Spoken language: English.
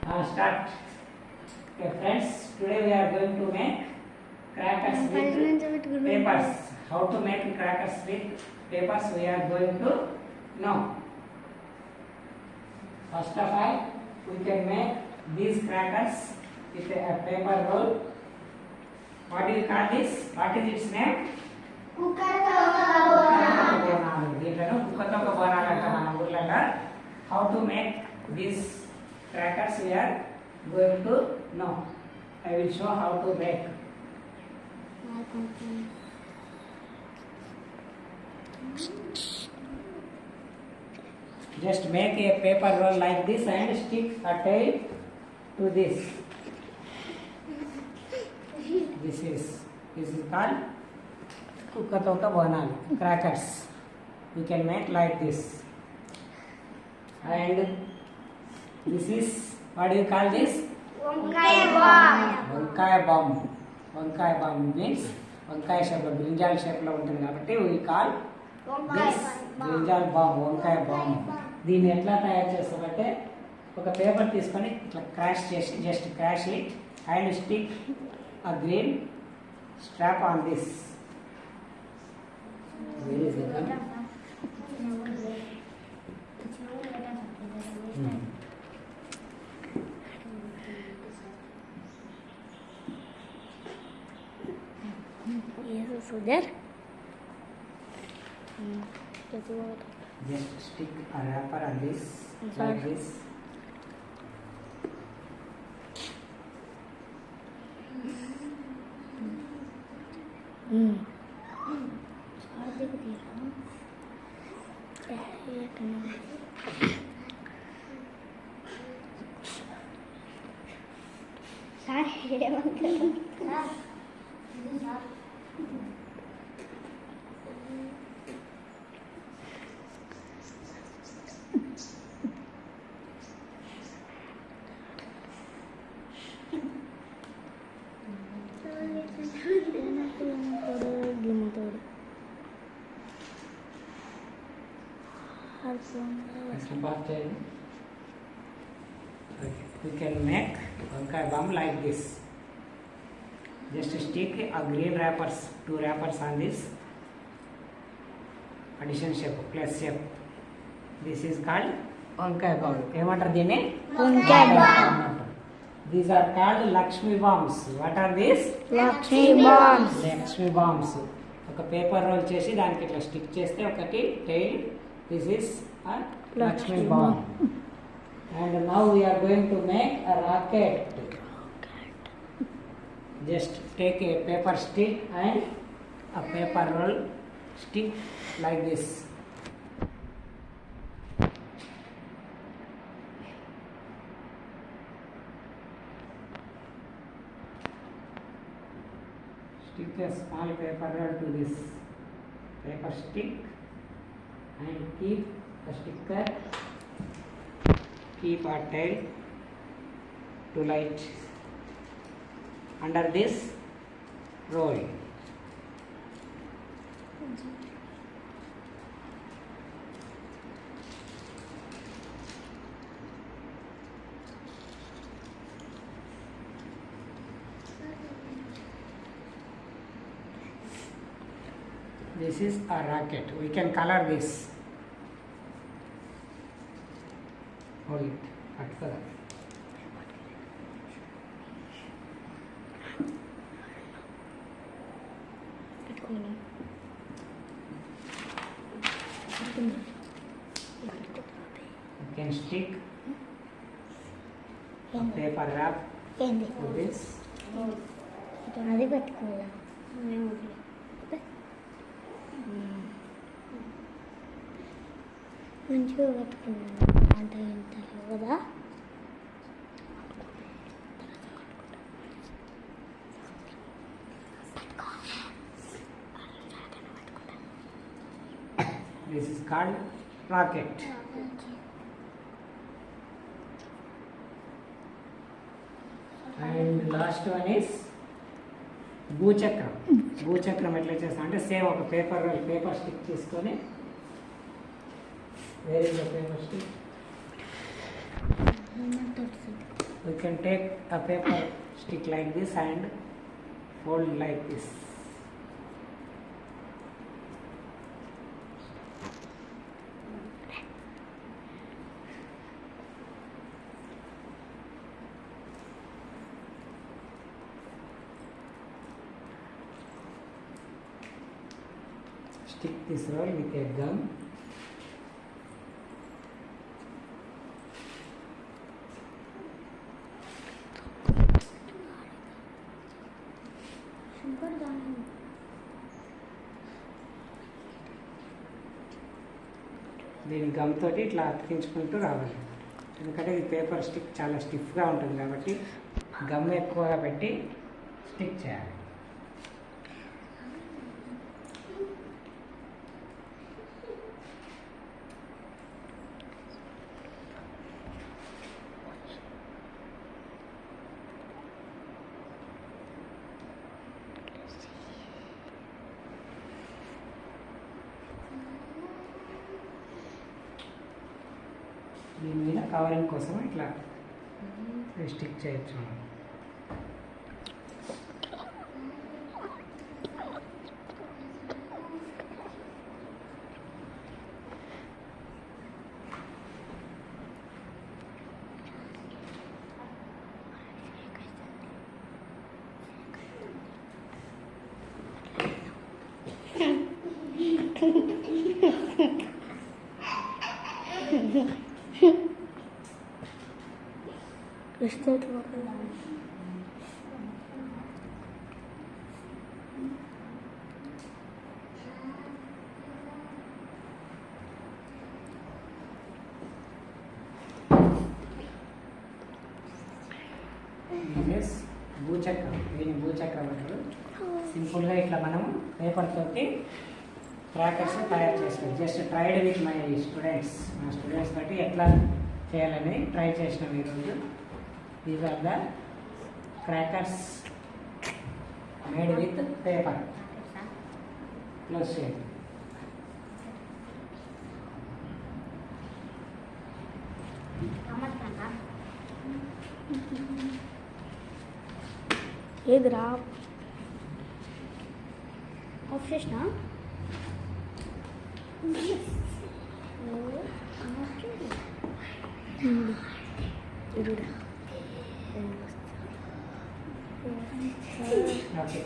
Start. Okay, friends. Today we are going to make crackers with papers. How to make crackers with papers? We are going to know. First of all, we can make these crackers with a paper roll. What do you call this? What is its name? How to make these crackers we are going to know. I will show how to make. Just make a paper roll like this and stick a tail to this. This is called kukatota banana crackers. We can make like this. And this is, what do you call this? Vankaya bomb. Vankaya bomb. Vankaya bomb means vankaya shape, brinjal shape lo ఉంటుంది కాబట్టి we call this brinjal bomb, vankaya bomb. దీన్ని ఎట్లా తయారు చేస్తామంటే ఒక paper తీసుకొని ఇట్లా crash చేసి just crash it and stick a green strap on this. Where is the gun? Yes, so there. Just stick a wrapper on this, like this. We can make vankaya bomb like this. Just stick a green wrappers, two wrappers on this addition shape, plus shape. This is called vankaya bomb. ఏమంటారు దీన్ని? Vankaya bomb. These are called Lakshmi bombs. What are these? Lakshmi bombs. Lakshmi bombs. ఒక paper roll చేసి దానికి ఇట్లా stick చేస్తే ఒకటి tile. This is a Lakshmi bomb. And now we are going to make a rocket. Just take a paper stick and a paper roll, stick like this. Stick a small paper roll to this paper stick and keep a sticker, keep a tail to light under this roll. This is a rocket. We can color this. Hold it. At color. You can stick a paper wrap to this. అది పెట్టుకోవాలా మంచిగా పెట్టుకున్నాను అంటే ఇంత కదా. This is called rocket. And last one is భూచక్రం. భూచక్రం ఎట్లా చేస్తాం అంటే సేమ్ ఒక పేపర్ స్టిక్ తీసుకొని Where is the paper stick? can take a paper stick like this and fold like this. Stick this roll with a gum. దీని gum తోటి ఇట్లా అతికించుకుంటూ రావాలి. ఎందుకంటే ఈ పేపర్ స్టిక్ చాలా స్టిఫ్గా ఉంటుంది కాబట్టి గమ్ ఎక్కువగా పెట్టి స్టిక్ చేయాలి. దీని మీద కవరింగ్ కోసం ఇట్లా స్టిక్ చేయొచ్చు. భూచక్రం, దీన్ని భూచక్రం అంటారు. సింపుల్గా ఇట్లా మనం పేపర్ తోటి క్రాకర్స్ తయారు చేసుకోవచ్చు. Just tried with my students, మా స్టూడెంట్స్ తోటి ఎట్లా చేయాలని ట్రై చేసినాం ఈరోజు. These are the crackers made with paper. Close చేయండి. ఏదిరా ఆఫ్ చేసినా ఓకే.